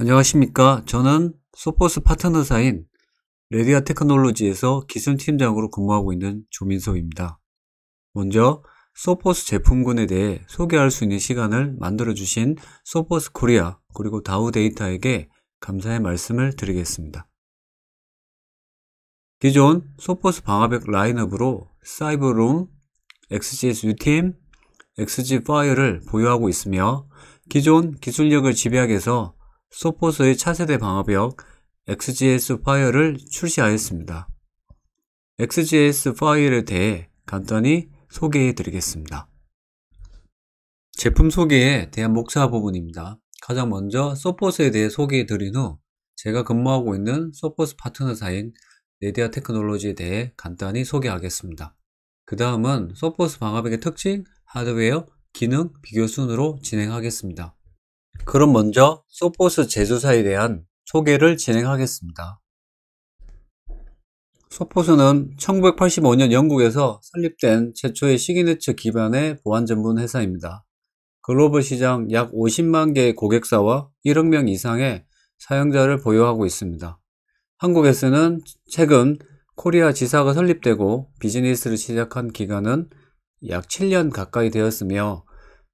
안녕하십니까. 저는 소포스 파트너사인 레디아 테크놀로지에서 기술팀장으로 근무하고 있는 조민석입니다. 먼저 소포스 제품군에 대해 소개할 수 있는 시간을 만들어주신 소포스 코리아 그리고 다우데이터에게 감사의 말씀을 드리겠습니다. 기존 소포스 방화벽 라인업으로 사이버룸, XGS UTM, XG 파이어를 보유하고 있으며 기존 기술력을 집약해서 소포스의 차세대 방화벽 XGS 파이어를 출시하였습니다. XGS 파이어에 대해 간단히 소개해 드리겠습니다. 제품 소개에 대한 목차 부분입니다. 가장 먼저 소포스에 대해 소개해 드린 후 제가 근무하고 있는 소포스 파트너사인 레디아 테크놀로지에 대해 간단히 소개하겠습니다. 그 다음은 소포스 방화벽의 특징, 하드웨어, 기능, 비교 순으로 진행하겠습니다. 그럼 먼저 소포스 제조사에 대한 소개를 진행하겠습니다. 소포스는 1985년 영국에서 설립된 최초의 시그니처 기반의 보안 전문 회사입니다. 글로벌 시장 약 50만 개의 고객사와 1억 명 이상의 사용자를 보유하고 있습니다. 한국에서는 최근 코리아 지사가 설립되고 비즈니스를 시작한 기간은 약 7년 가까이 되었으며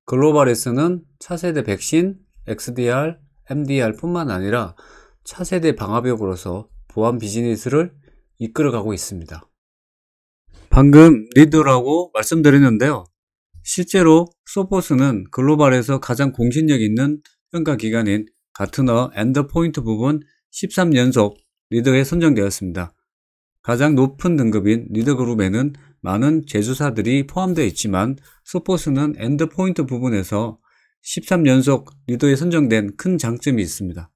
글로벌에서는 차세대 백신, XDR, MDR 뿐만 아니라 차세대 방화벽으로서 보안 비즈니스를 이끌어가고 있습니다. 방금 리더라고 말씀드렸는데요. 실제로 소포스는 글로벌에서 가장 공신력 있는 평가기관인 가트너 엔더포인트 부분 13연속 리더에 선정되었습니다. 가장 높은 등급인 리더그룹에는 많은 제조사들이 포함되어 있지만 소포스는 엔더포인트 부분에서 13연속 리더에 선정된 큰 장점이 있습니다.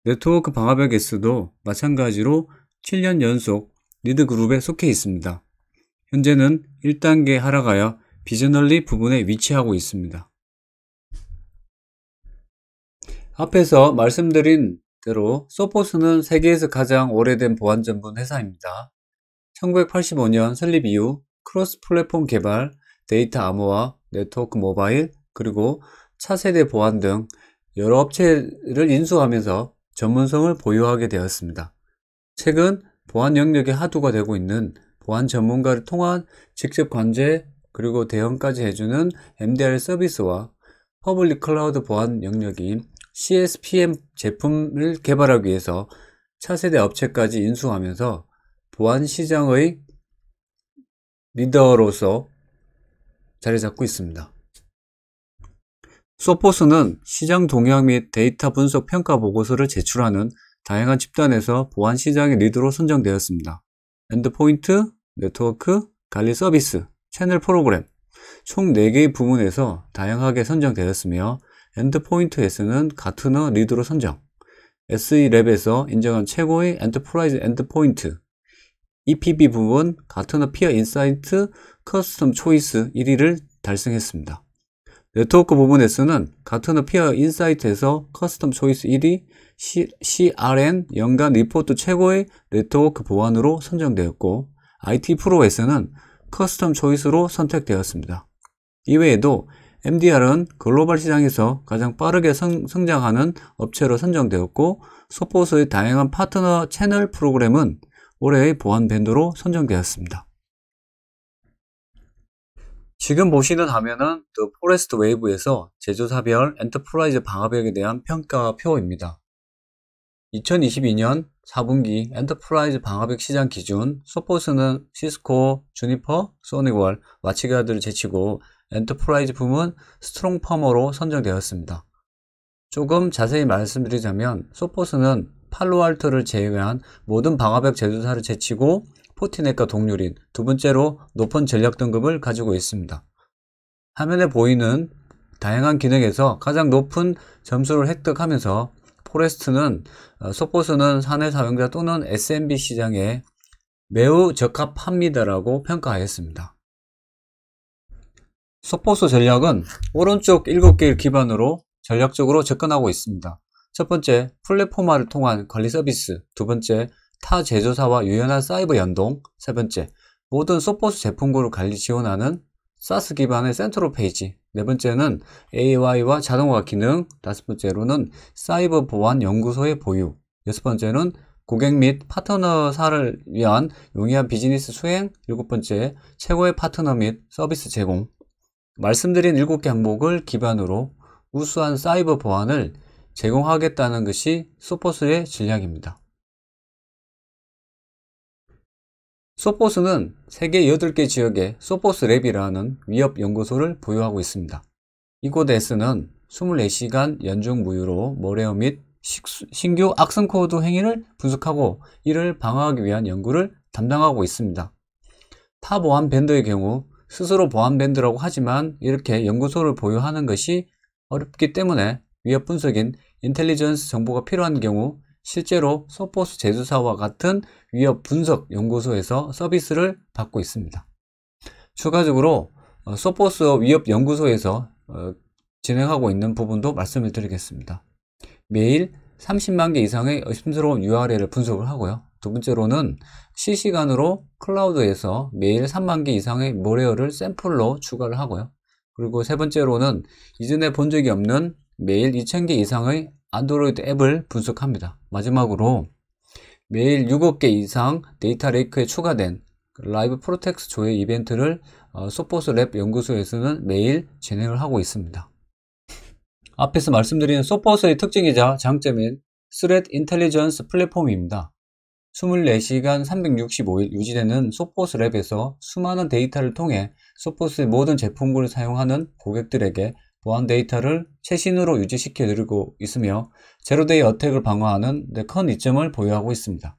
네트워크 방화벽에서도 마찬가지로 7년 연속 리더그룹에 속해 있습니다. 현재는 1단계 하락하여 비저널리 부분에 위치하고 있습니다. 앞에서 말씀드린 대로 소포스는 세계에서 가장 오래된 보안 전문 회사입니다. 1985년 설립 이후 크로스 플랫폼 개발, 데이터 암호화, 네트워크 모바일, 그리고 차세대 보안 등 여러 업체를 인수하면서 전문성을 보유하게 되었습니다. 최근 보안 영역의 하두가 되고 있는 보안 전문가를 통한 직접 관제 그리고 대응까지 해주는 MDR 서비스와 퍼블릭 클라우드 보안 영역인 CSPM 제품을 개발하기 위해서 차세대 업체까지 인수하면서 보안 시장의 리더로서 자리 잡고 있습니다. 소포스는 시장 동향 및 데이터 분석 평가 보고서를 제출하는 다양한 집단에서 보안 시장의 리더로 선정되었습니다. 엔드포인트, 네트워크, 관리 서비스, 채널 프로그램 총 4개의 부문에서 다양하게 선정되었으며 엔드포인트에서는 가트너 리더로 선정, SE랩에서 인정한 최고의 엔터프라이즈 엔드포인트, EPB 부분 가트너 피어 인사이트 커스텀 초이스 1위를 달성했습니다. 네트워크 부분에서는 가트너 피어 인사이트에서 커스텀 초이스 1위, CRN 연간 리포트 최고의 네트워크 보안으로 선정되었고 IT 프로에서는 커스텀 초이스로 선택되었습니다. 이외에도 MDR은 글로벌 시장에서 가장 빠르게 성장하는 업체로 선정되었고 소포스의 다양한 파트너 채널 프로그램은 올해의 보안 밴드로 선정되었습니다. 지금 보시는 화면은 The Forest Wave에서 제조사별 엔터프라이즈 방화벽에 대한 평가표입니다. 2022년 4분기 엔터프라이즈 방화벽 시장 기준 소포스는 시스코, 주니퍼, 소닉월, 와치가드를 제치고 엔터프라이즈 부문 스트롱퍼머로 선정되었습니다. 조금 자세히 말씀드리자면 소포스는 팔로알토를 제외한 모든 방화벽 제조사를 제치고 포티넷과 동률인 두 번째로 높은 전력 등급을 가지고 있습니다. 화면에 보이는 다양한 기능에서 가장 높은 점수를 획득하면서 소포스는 사내 사용자 또는 SMB 시장에 매우 적합합니다라고 평가하였습니다. 소포스 전략은 오른쪽 7개를 기반으로 전략적으로 접근하고 있습니다. 첫 번째, 플랫폼화를 통한 관리 서비스. 두 번째, 타 제조사와 유연한 사이버 연동. 세 번째, 모든 소포스 제품군을 관리 지원하는 SaaS 기반의 센트럴 페이지. 네 번째는 AI와 자동화 기능, 다섯 번째로는 사이버 보안 연구소의 보유, 여섯 번째는 고객 및 파트너사를 위한 용이한 비즈니스 수행, 일곱 번째 최고의 파트너 및 서비스 제공. 말씀드린 7개 항목을 기반으로 우수한 사이버 보안을 제공하겠다는 것이 소포스의 전략입니다. 소포스는 세계 8개 지역에 소포스랩이라는 위협연구소를 보유하고 있습니다. 이곳에서는 24시간 연중 무휴로 머레어 및 신규 악성 코드 행위를 분석하고 이를 방어하기 위한 연구를 담당하고 있습니다. 타 보안 벤더의 경우 스스로 보안 벤더라고 하지만 이렇게 연구소를 보유하는 것이 어렵기 때문에 위협 분석인 인텔리전스 정보가 필요한 경우 실제로 소포스 제조사와 같은 위협 분석 연구소에서 서비스를 받고 있습니다. 추가적으로 소포스 위협 연구소에서 진행하고 있는 부분도 말씀을 드리겠습니다. 매일 30만 개 이상의 의심스러운 URL을 분석을 하고요. 두 번째로는 실시간으로 클라우드에서 매일 3만 개 이상의 모레어를 샘플로 추가를 하고요. 그리고 세 번째로는 이전에 본 적이 없는 매일 2,000개 이상의 안드로이드 앱을 분석합니다. 마지막으로 매일 6억 개 이상 데이터 레이크에 추가된 라이브 프로텍스 조회 이벤트를 소포스 랩 연구소에서는 매일 진행을 하고 있습니다. 앞에서 말씀드린 소포스의 특징이자 장점인 스레트 인텔리전스 플랫폼입니다. 24시간 365일 유지되는 소포스 랩에서 수많은 데이터를 통해 소포스의 모든 제품군을 사용하는 고객들에게 보안 데이터를 최신으로 유지시켜 드리고 있으며 제로데이 어택을 방어하는 큰 이점을 보유하고 있습니다.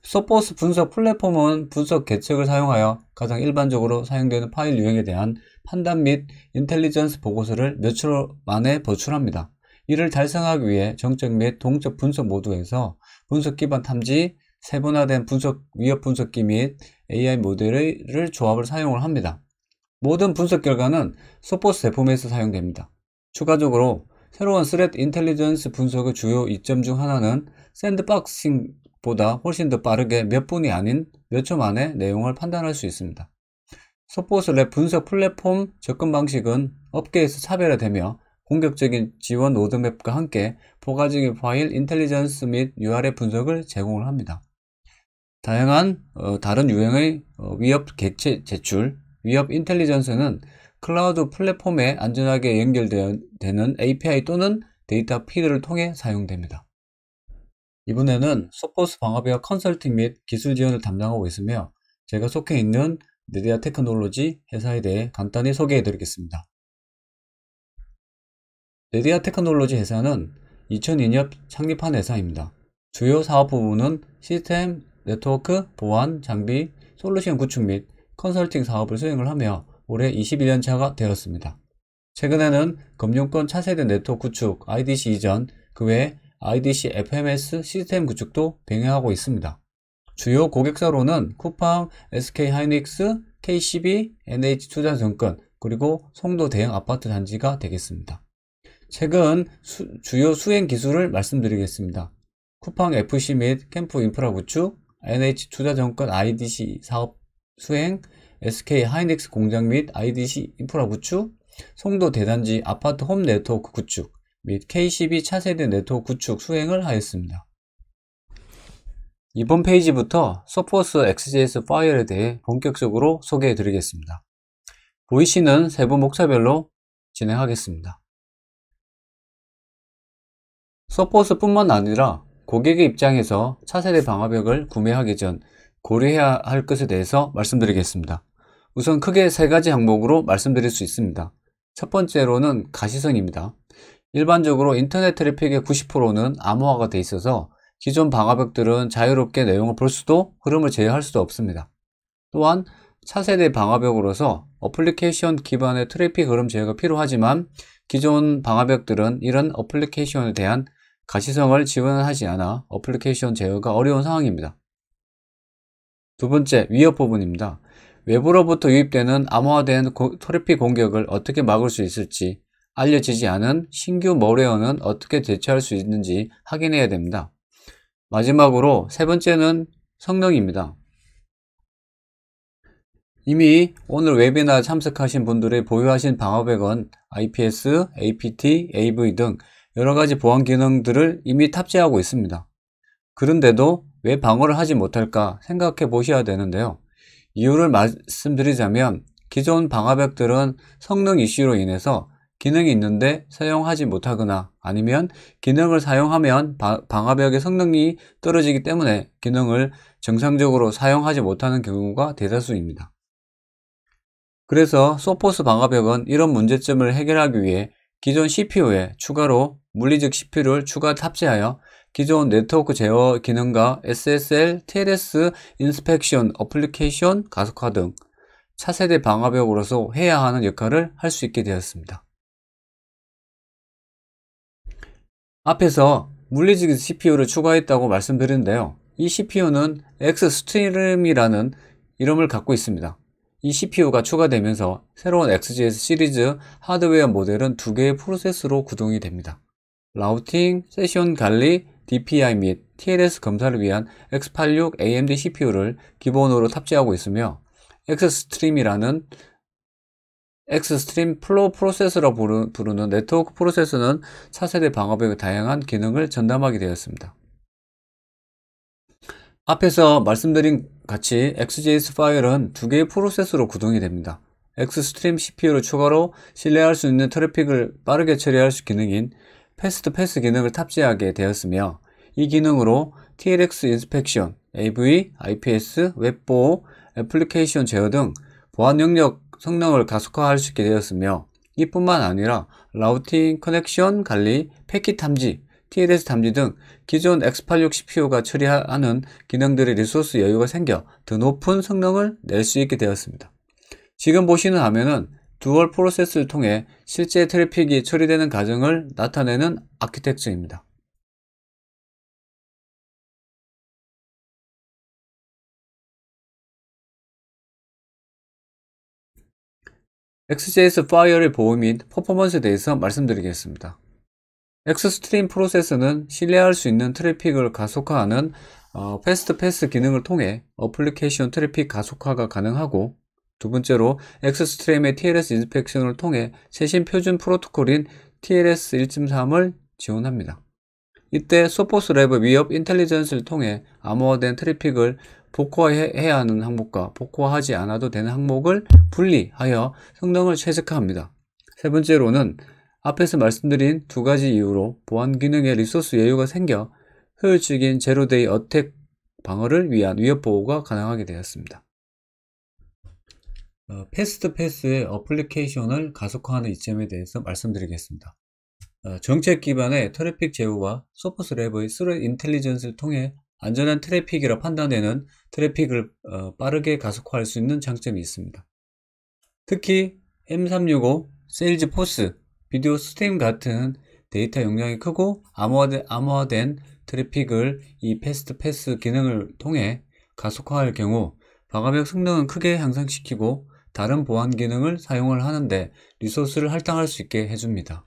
소포스 분석 플랫폼은 분석 계책을 사용하여 가장 일반적으로 사용되는 파일 유형에 대한 판단 및 인텔리전스 보고서를 몇 초 만에 도출합니다. 이를 달성하기 위해 정적 및 동적 분석 모두에서 분석 기반 탐지, 세분화된 분석 위협 분석기 및 AI 모델을 조합을 사용을 합니다. 모든 분석 결과는 소포스 제품에서 사용됩니다. 추가적으로 새로운 스레트 인텔리전스 분석의 주요 이점 중 하나는 샌드박싱보다 훨씬 더 빠르게 몇 분이 아닌 몇 초 만에 내용을 판단할 수 있습니다. 소포스 랩 분석 플랫폼 접근 방식은 업계에서 차별화되며 공격적인 지원 로드맵과 함께 포괄적인 파일 인텔리전스 및 URL 분석을 제공을 합니다. 다양한 다른 유형의 위협 객체 제출, 위협 인텔리전스는 클라우드 플랫폼에 안전하게 연결되는 API 또는 데이터 피드를 통해 사용됩니다. 이번에는 소포스 방화벽 컨설팅 및 기술 지원을 담당하고 있으며 제가 속해 있는 네디아 테크놀로지 회사에 대해 간단히 소개해 드리겠습니다. 네디아 테크놀로지 회사는 2002년 창립한 회사입니다. 주요 사업 부문은 시스템, 네트워크, 보안, 장비, 솔루션 구축 및 컨설팅 사업을 수행을 하며 올해 21년 차가 되었습니다. 최근에는 금융권 차세대 네트워크 구축, IDC 이전, 그 외에 IDC FMS 시스템 구축도 병행하고 있습니다. 주요 고객사로는 쿠팡, SK하이닉스, KCB, NH투자증권, 그리고 송도 대형 아파트 단지가 되겠습니다. 최근 주요 수행 기술을 말씀드리겠습니다. 쿠팡 FC 및 캠프 인프라 구축, NH투자증권 IDC 사업 수행, SK하이닉스 공장 및 IDC 인프라 구축, 송도 대단지 아파트 홈 네트워크 구축 및 KCB 차세대 네트워크 구축 수행을 하였습니다. 이번 페이지부터 소포스 XJS 파일에 대해 본격적으로 소개해 드리겠습니다. 보이시는 세부 목차별로 진행하겠습니다. 소포스뿐만 아니라 고객의 입장에서 차세대 방화벽을 구매하기 전 고려해야 할 것에 대해서 말씀드리겠습니다. 우선 크게 세 가지 항목으로 말씀드릴 수 있습니다. 첫 번째로는 가시성입니다. 일반적으로 인터넷 트래픽의 90%는 암호화가 되어 있어서 기존 방화벽들은 자유롭게 내용을 볼 수도 흐름을 제어할 수도 없습니다. 또한 차세대 방화벽으로서 어플리케이션 기반의 트래픽 흐름 제어가 필요하지만 기존 방화벽들은 이런 어플리케이션에 대한 가시성을 지원하지 않아 어플리케이션 제어가 어려운 상황입니다. 두 번째, 위협 부분입니다. 외부로부터 유입되는 암호화된 트래픽 공격을 어떻게 막을 수 있을지 알려지지 않은 신규 malware는 어떻게 대처할 수 있는지 확인해야 됩니다. 마지막으로 세 번째는 성능입니다. 이미 오늘 웨비나 참석하신 분들의 보유하신 방화벽은 IPS, APT, AV 등 여러가지 보안 기능들을 이미 탑재하고 있습니다. 그런데도 왜 방어를 하지 못할까 생각해 보셔야 되는데요. 이유를 말씀드리자면 기존 방화벽들은 성능 이슈로 인해서 기능이 있는데 사용하지 못하거나 아니면 기능을 사용하면 방화벽의 성능이 떨어지기 때문에 기능을 정상적으로 사용하지 못하는 경우가 대다수입니다. 그래서 소포스 방화벽은 이런 문제점을 해결하기 위해 기존 CPU에 추가로 물리적 CPU를 추가 탑재하여 기존 네트워크 제어 기능과 SSL, TLS 인스펙션, 어플리케이션 가속화 등 차세대 방화벽으로서 해야 하는 역할을 할 수 있게 되었습니다. 앞에서 물리적 CPU를 추가했다고 말씀드렸는데요. 이 CPU는 X스트림이라는 이름을 갖고 있습니다. 이 CPU가 추가되면서 새로운 XGS 시리즈 하드웨어 모델은 2개의 프로세스로 구동이 됩니다. 라우팅, 세션 관리, DPI 및 TLS 검사를 위한 X86 AMD CPU를 기본으로 탑재하고 있으며 X스트림 플로우 프로세서라고 부르는 네트워크 프로세서는 차세대 방화벽의 다양한 기능을 전담하게 되었습니다. 앞에서 말씀드린 같이 XJS 파일은 2개의 프로세서로 구동이 됩니다. X스트림 CPU를 추가로 신뢰할 수 있는 트래픽을 빠르게 처리할 수 기능인 패스트 패스 기능을 탑재하게 되었으며 이 기능으로 TLX 인스펙션, AV, IPS, 웹보호, 애플리케이션 제어 등 보안 영역 성능을 가속화할 수 있게 되었으며 이뿐만 아니라 라우팅, 커넥션 관리, 패킷 탐지, TLS 탐지 등 기존 X86 CPU가 처리하는 기능들의 리소스 여유가 생겨 더 높은 성능을 낼 수 있게 되었습니다. 지금 보시는 화면은 듀얼 프로세스를 통해 실제 트래픽이 처리되는 과정을 나타내는 아키텍처입니다. XJS 파일의 보호 및 퍼포먼스에 대해서 말씀드리겠습니다. X스트림 프로세서는 신뢰할 수 있는 트래픽을 가속화하는 패스트 패스 기능을 통해 어플리케이션 트래픽 가속화가 가능하고 두 번째로 X스트림의 TLS 인스펙션을 통해 최신 표준 프로토콜인 TLS 1.3을 지원합니다. 이때 소포스 랩의 위협 인텔리전스를 통해 암호화된 트래픽을 복호해야 하는 항목과 복호하지 않아도 되는 항목을 분리하여 성능을 최적화합니다. 세 번째로는 앞에서 말씀드린 두 가지 이유로 보안 기능에 리소스 여유가 생겨 효율적인 제로데이 어택 방어를 위한 위협 보호가 가능하게 되었습니다. 패스트 패스의 어플리케이션을 가속화하는 이점에 대해서 말씀드리겠습니다. 정책 기반의 트래픽 제어와 소포스 랩의 스레드 인텔리전스를 통해 안전한 트래픽이라 판단되는 트래픽을 빠르게 가속화할 수 있는 장점이 있습니다. 특히 M365, 세일즈포스, 비디오 스트림 같은 데이터 용량이 크고 암호화된 트래픽을 이 패스트 패스 기능을 통해 가속화할 경우 방화벽 성능은 크게 향상시키고 다른 보안 기능을 사용을 하는데 리소스를 할당할 수 있게 해줍니다.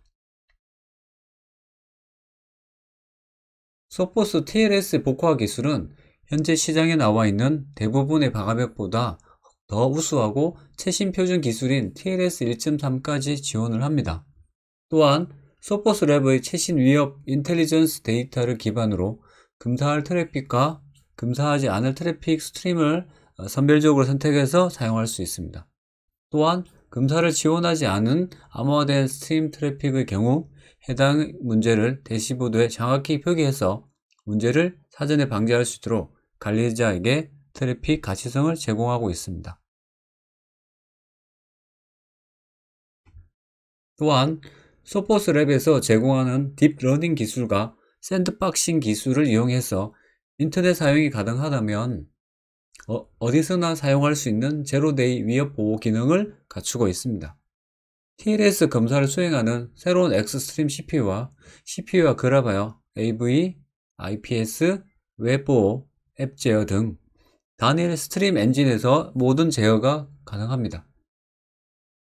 소포스 TLS 복호화 기술은 현재 시장에 나와 있는 대부분의 방화벽보다 더 우수하고 최신 표준 기술인 TLS 1.3까지 지원을 합니다. 또한 소포스 랩의 최신 위협 인텔리전스 데이터를 기반으로 금사할 트래픽과 금사하지 않을 트래픽 스트림을 선별적으로 선택해서 사용할 수 있습니다. 또한 금사를 지원하지 않은 암호화된 스트림 트래픽의 경우 해당 문제를 대시보드에 정확히 표기해서 문제를 사전에 방지할 수 있도록 관리자에게 트래픽 가시성을 제공하고 있습니다. 또한 소포스 랩에서 제공하는 딥러닝 기술과 샌드박싱 기술을 이용해서 인터넷 사용이 가능하다면 어디서나 사용할 수 있는 제로데이 위협 보호 기능을 갖추고 있습니다. TLS 검사를 수행하는 새로운 X스트림 CPU와 CPU와 결합하여 AV, IPS, 웹보호, 앱 제어 등 단일 스트림 엔진에서 모든 제어가 가능합니다.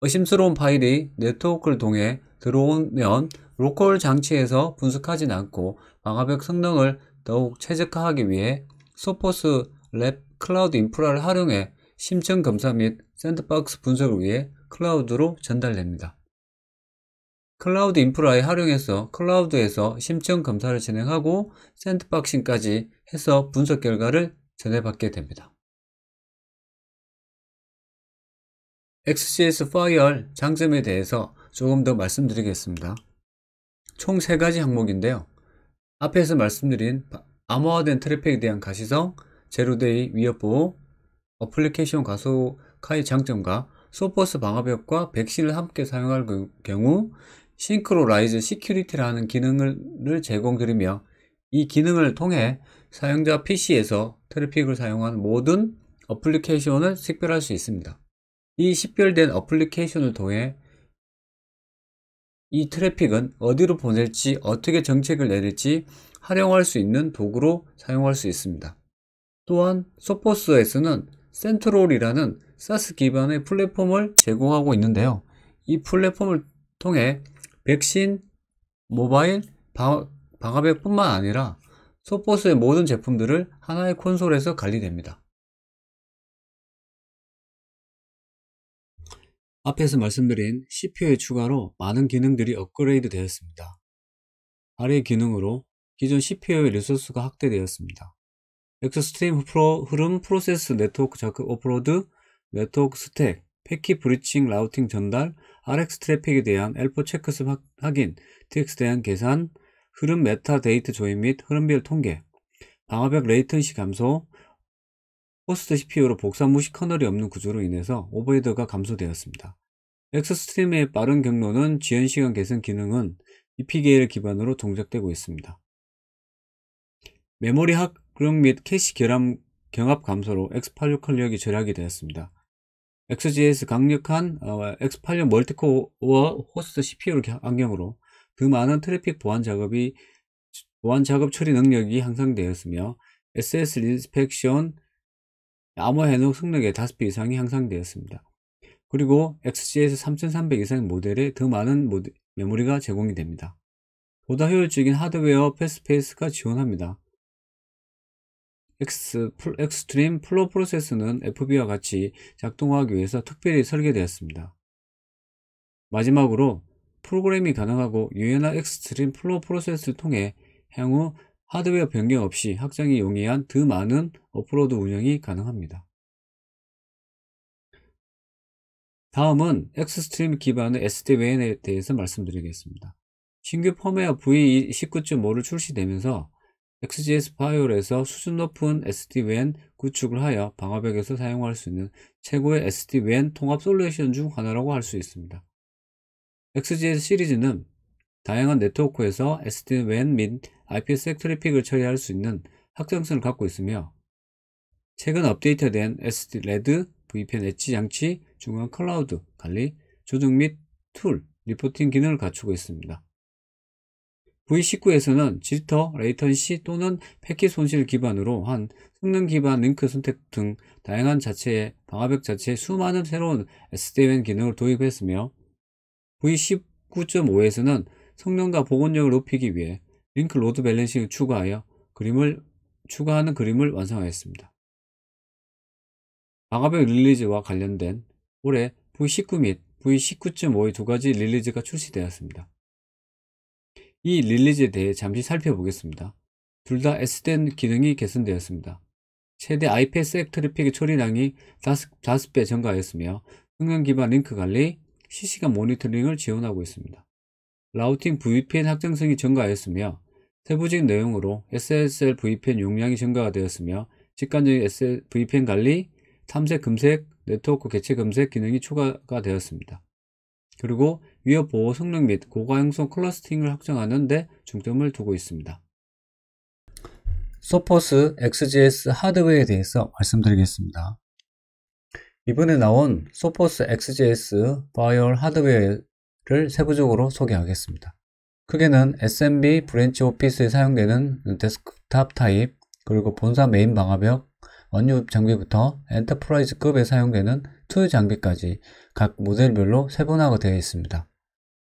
의심스러운 파일이 네트워크를 통해 들어오면 로컬 장치에서 분석하진 않고 방화벽 성능을 더욱 최적화하기 위해 소포스 랩 클라우드 인프라를 활용해 심층 검사 및 샌드박스 분석을 위해 클라우드로 전달됩니다. 클라우드 인프라에 활용해서 클라우드에서 심층 검사를 진행하고 샌드박싱까지 해서 분석 결과를 전해받게 됩니다. XGS 파이어월 장점에 대해서 조금 더 말씀드리겠습니다. 총 3가지 항목인데요. 앞에서 말씀드린 암호화된 트래픽에 대한 가시성, 제로데이 위협 보호, 어플리케이션 가속화의 장점과 소포스 방화벽과 백신을 함께 사용할 경우 싱크로라이즈 시큐리티라는 기능을 제공드리며 이 기능을 통해 사용자 PC에서 트래픽을 사용하는 모든 어플리케이션을 식별할 수 있습니다. 이 식별된 어플리케이션을 통해 이 트래픽은 어디로 보낼지 어떻게 정책을 내릴지 활용할 수 있는 도구로 사용할 수 있습니다. 또한 소포스에서는 센트롤이라는 사스 기반의 플랫폼을 제공하고 있는데요. 이 플랫폼을 통해 백신, 모바일, 방화벽뿐만 아니라 소포스의 모든 제품들을 하나의 콘솔에서 관리됩니다. 앞에서 말씀드린 CPU의 추가로 많은 기능들이 업그레이드 되었습니다. 아래 기능으로 기존 CPU의 리소스가 확대되었습니다. 엑스트림 흐름 프로세스 네트워크 자극 오프로드, 네트워크 스택, 패킷 브리칭 라우팅 전달, RX 트래픽에 대한 L4 체크습 확인, TX에 대한 계산, 흐름 메타 데이터 조인 및 흐름별 통계, 방화벽 레이턴시 감소, 호스트 CPU로 복사 무시 커널이 없는 구조로 인해서 오버헤드가 감소되었습니다. 엑스트림의 빠른 경로는 지연시간 개선 기능은 EPGA를 기반으로 동작되고 있습니다. 메모리 합력 및 캐시 경합 감소로 X86 권력이 절약이 되었습니다. XGS 강력한 X86 멀티코어 호스트 CPU를 환경으로 그 많은 트래픽 보안 작업 처리 능력이 향상되었으며 SS 인스펙션 암호 해독 성능의 5배 이상이 향상되었습니다. 그리고 XGS 3300 이상의 모델에 더 많은 메모리가 제공이 됩니다. 보다 효율적인 하드웨어 패스페이스가 지원합니다. 엑스트림 플로우 프로세서는 FB와 같이 작동하기 위해서 특별히 설계되었습니다. 마지막으로 프로그램이 가능하고 유연한 엑스트림 플로우 프로세서를 통해 향후 하드웨어 변경 없이 확장이 용이한 더 많은 오프로드 운영이 가능합니다. 다음은 엑스트림 기반의 SD-WAN에 대해서 말씀드리겠습니다. 신규 펌웨어 V19.5를 출시되면서 XGS 파이어월에서 수준 높은 SD-WAN 구축을 하여 방화벽에서 사용할 수 있는 최고의 SD-WAN 통합 솔루션 중 하나라고 할 수 있습니다. XGS 시리즈는 다양한 네트워크에서 SD-WAN 및 IPsec 트래픽을 처리할 수 있는 확장성을 갖고 있으며 최근 업데이트된 SD-RED, VPN 엣지 장치, 중앙 클라우드 관리, 조정 및 툴, 리포팅 기능을 갖추고 있습니다. V19에서는 지터, 레이턴시 또는 패킷 손실을 기반으로 한 성능 기반 링크 선택 등 다양한 방화벽 자체에 수많은 새로운 SD-WAN 기능을 도입했으며 V19.5에서는 성능과 복원력을 높이기 위해 링크 로드 밸런싱을 추가하는 그림을 완성하였습니다. 방화벽 릴리즈와 관련된 올해 V19 및 V19.5의 두 가지 릴리즈가 출시되었습니다. 이 릴리즈에 대해 잠시 살펴보겠습니다. 둘 다 SD-WAN 기능이 개선되었습니다. 최대 IPsec 트래픽의 처리량이 5배 증가하였으며 성능 기반 링크 관리, 실시간 모니터링을 지원하고 있습니다. 라우팅 VPN 확장성이 증가하였으며 세부적인 내용으로 SSL VPN 용량이 증가가 되었으며 직관적인 VPN 관리, 탐색 검색, 네트워크 개체 검색 기능이 추가가 되었습니다. 그리고 위협 보호 성능 및 고가용성 클러스팅을 확장하는 데 중점을 두고 있습니다. 소포스 XGS 하드웨어에 대해서 말씀드리겠습니다. 이번에 나온 소포스 XGS 파이어월 하드웨어를 세부적으로 소개하겠습니다. 크게는 SMB 브랜치 오피스에 사용되는 데스크탑 타입, 그리고 본사 메인 방화벽, 원유 장비부터 엔터프라이즈급에 사용되는 투유 장비까지 각 모델별로 세분화가 되어 있습니다.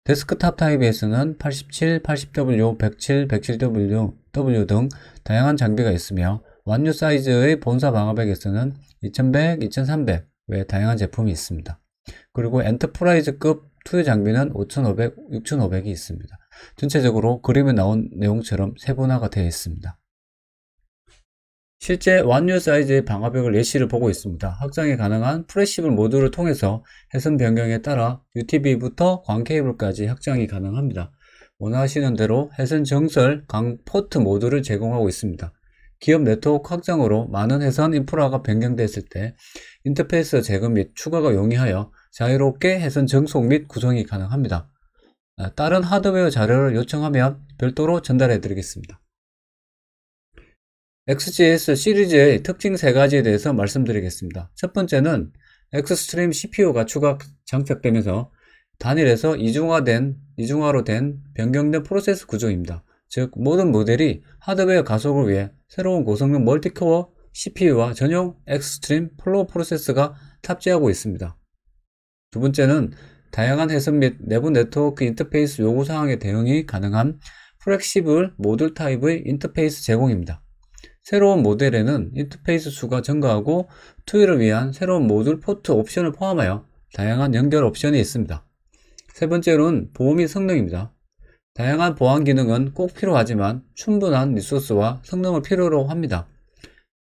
데스크탑 타입에서는 87, 80W, 107, 107W 등 다양한 장비가 있으며 완유 사이즈의 본사 방화벽에서는 2100, 2300 외 다양한 제품이 있습니다. 그리고 엔터프라이즈급 투유 장비는 5500, 6500이 있습니다. 전체적으로 그림에 나온 내용처럼 세분화가 되어 있습니다. 실제 완유 사이즈의 방화벽을 예시를 보고 있습니다. 확장이 가능한 프레시블 모듈을 통해서 해선 변경에 따라 UTV부터 광 케이블까지 확장이 가능합니다. 원하시는 대로 해선 정설 강 포트 모듈을 제공하고 있습니다. 기업 네트워크 확장으로 많은 해선 인프라가 변경됐을 때 인터페이스 제거 및 추가가 용이하여 자유롭게 해선 정속 및 구성이 가능합니다. 다른 하드웨어 자료를 요청하면 별도로 전달해 드리겠습니다. XGS 시리즈의 특징 3가지에 대해서 말씀드리겠습니다. 첫 번째는 엑스트림 CPU가 추가 장착되면서 단일에서 이중화로 된 변경된 프로세스 구조입니다. 즉 모든 모델이 하드웨어 가속을 위해 새로운 고성능 멀티코어 CPU와 전용 엑스트림 플로우 프로세스가 탑재하고 있습니다. 두 번째는 다양한 해선 및 내부 네트워크 인터페이스 요구사항에 대응이 가능한 플렉시블 모듈 타입의 인터페이스 제공입니다. 새로운 모델에는 인터페이스 수가 증가하고 투유를 위한 새로운 모듈 포트 옵션을 포함하여 다양한 연결 옵션이 있습니다. 세 번째로는 보호 및 성능입니다. 다양한 보안 기능은 꼭 필요하지만 충분한 리소스와 성능을 필요로 합니다.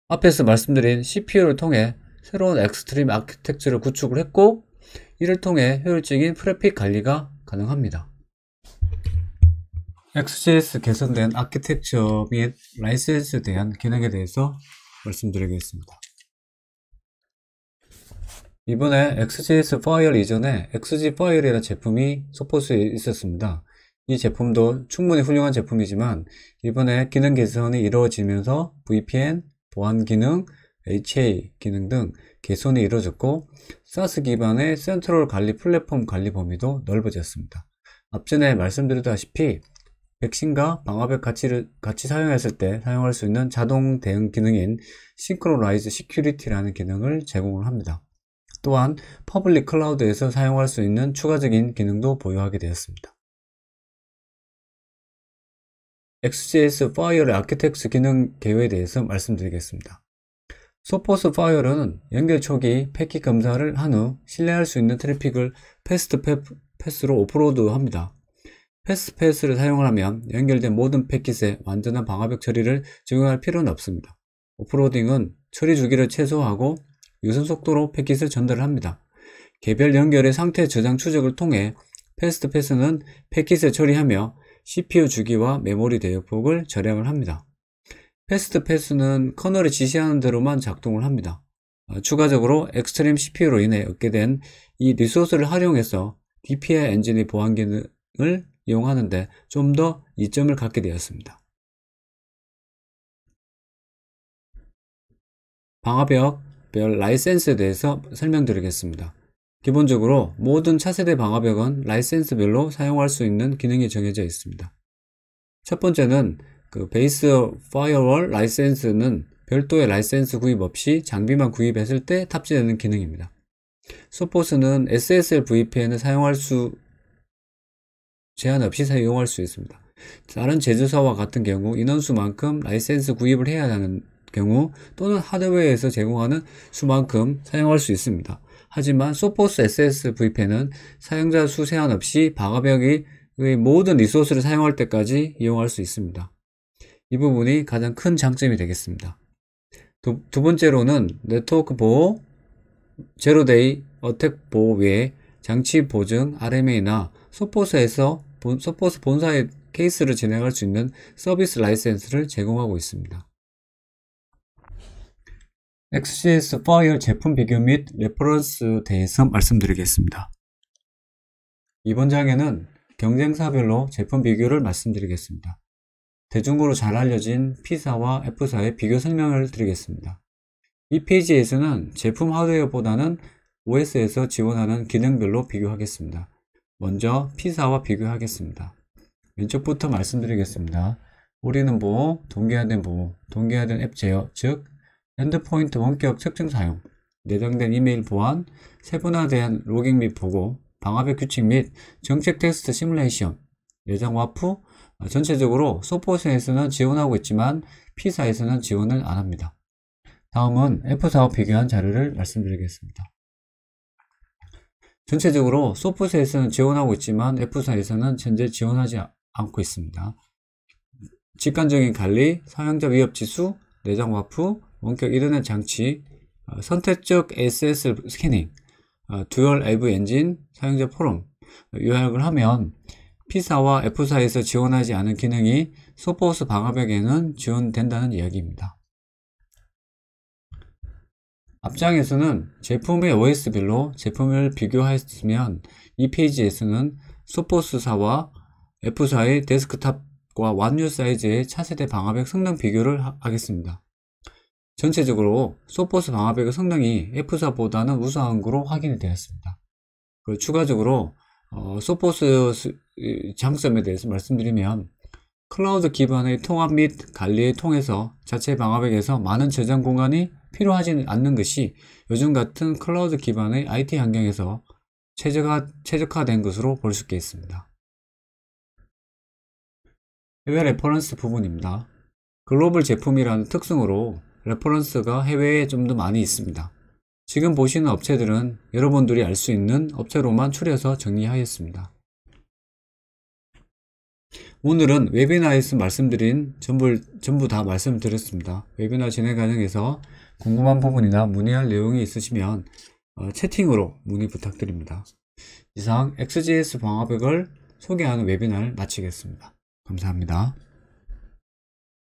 앞에서 말씀드린 CPU를 통해 새로운 엑스트림 아키텍처를 구축을 했고 이를 통해 효율적인 트래픽 관리가 가능합니다. XGS 개선된 아키텍처 및 라이센스에 대한 기능에 대해서 말씀드리겠습니다. 이번에 XGS 파이어 이전에 XG 파이어이라는 제품이 서포트에 있었습니다. 이 제품도 충분히 훌륭한 제품이지만 이번에 기능 개선이 이루어지면서 VPN, 보안 기능, HA 기능 등 개선이 이루어졌고 SaaS 기반의 센트럴 관리 플랫폼 관리 범위도 넓어졌습니다. 앞전에 말씀드렸다시피 백신과 방화벽 같이 사용했을 때 사용할 수 있는 자동 대응 기능인 싱크로나이즈 시큐리티라는 기능을 제공을 합니다. 또한 퍼블릭 클라우드에서 사용할 수 있는 추가적인 기능도 보유하게 되었습니다. XGS 파이어의 아키텍처 기능 개요에 대해서 말씀드리겠습니다. 소포스 파이어는 연결 초기 패킷 검사를 한 후 신뢰할 수 있는 트래픽을 패스트 패스로 오프로드합니다. 패스트 패스를 사용하면 연결된 모든 패킷에 완전한 방화벽 처리를 적용할 필요는 없습니다. 오프로딩은 처리 주기를 최소화하고 유선 속도로 패킷을 전달합니다. 개별 연결의 상태 저장 추적을 통해 패스트 패스는 패킷을 처리하며 CPU 주기와 메모리 대역폭을 절약을 합니다. 패스트 패스는 커널이 지시하는 대로만 작동을 합니다. 추가적으로 엑스트림 CPU로 인해 얻게 된 이 리소스를 활용해서 DPI 엔진의 보안 기능을 이용하는데 좀 더 이점을 갖게 되었습니다. 방화벽별 라이센스에 대해서 설명드리겠습니다. 기본적으로 모든 차세대 방화벽은 라이센스별로 사용할 수 있는 기능이 정해져 있습니다. 첫 번째는 베이스 파이어월 라이센스는 별도의 라이센스 구입 없이 장비만 구입했을 때 탑재되는 기능입니다. 소포스는 SSL VPN을 제한 없이 사용할 수 있습니다. 다른 제조사와 같은 경우 인원수만큼 라이센스 구입을 해야 하는 경우 또는 하드웨어에서 제공하는 수만큼 사용할 수 있습니다. 하지만 소포스 SS VPN은 사용자 수 제한 없이 방화벽의 모든 리소스를 사용할 때까지 이용할 수 있습니다. 이 부분이 가장 큰 장점이 되겠습니다. 두 번째로는 네트워크 보호, 제로데이 어택 보호 외에 장치 보증 RMA나 소포스 본사의 케이스를 진행할 수 있는 서비스 라이센스를 제공하고 있습니다. XGS 파이어 제품 비교 및 레퍼런스에 대해서 말씀드리겠습니다. 이번 장에는 경쟁사별로 제품 비교를 말씀드리겠습니다. 대중으로 잘 알려진 P사와 F사의 비교 설명을 드리겠습니다. 이 페이지에서는 제품 하드웨어보다는 OS에서 지원하는 기능별로 비교하겠습니다. 먼저 P사와 비교하겠습니다. 왼쪽부터 말씀드리겠습니다. 우리는 보호, 동기화된 보호, 동기화된 앱 제어, 즉 엔드포인트 원격 측정 사용, 내장된 이메일 보안, 세분화된 로깅 및 보고, 방화벽 규칙 및 정책 테스트 시뮬레이션, 내장 와프, 전체적으로 소포스에서는 지원하고 있지만 P사에서는 지원을 안합니다. 다음은 F사와 비교한 자료를 말씀드리겠습니다. 전체적으로 소포스에서는 지원하고 있지만 F사에서는 현재 지원하지 않고 있습니다. 직관적인 관리, 사용자 위협지수, 내장 와프, 원격 인터넷 장치, 선택적 SS 스캐닝, 듀얼 AV 엔진, 사용자 포럼 요약을 하면 P사와 F사에서 지원하지 않은 기능이 소포스 방화벽에는 지원된다는 이야기입니다. 앞장에서는 제품의 OS별로 제품을 비교하였으면 이 페이지에서는 소포스사와 F사의 데스크탑과 완유 사이즈의 차세대 방화벽 성능 비교를 하겠습니다. 전체적으로 소포스 방화벽의 성능이 F사보다는 우수한 것으로 확인이 되었습니다. 그리고 추가적으로 소포스 장점에 대해서 말씀드리면 클라우드 기반의 통합 및 관리를 통해서 자체 방화벽에서 많은 저장 공간이 필요하지 않는 것이 요즘 같은 클라우드 기반의 IT 환경에서 최적화된 것으로 볼 수 있겠습니다. 해외 레퍼런스 부분입니다. 글로벌 제품이라는 특성으로 레퍼런스가 해외에 좀 더 많이 있습니다. 지금 보시는 업체들은 여러분들이 알 수 있는 업체로만 추려서 정리하였습니다. 오늘은 웨비나에서 말씀드린 전부 다 말씀드렸습니다. 웨비나 진행 과정에서 궁금한 부분이나 문의할 내용이 있으시면 채팅으로 문의 부탁드립니다. 이상 XGS 방화벽을 소개하는 웨비나를 마치겠습니다. 감사합니다.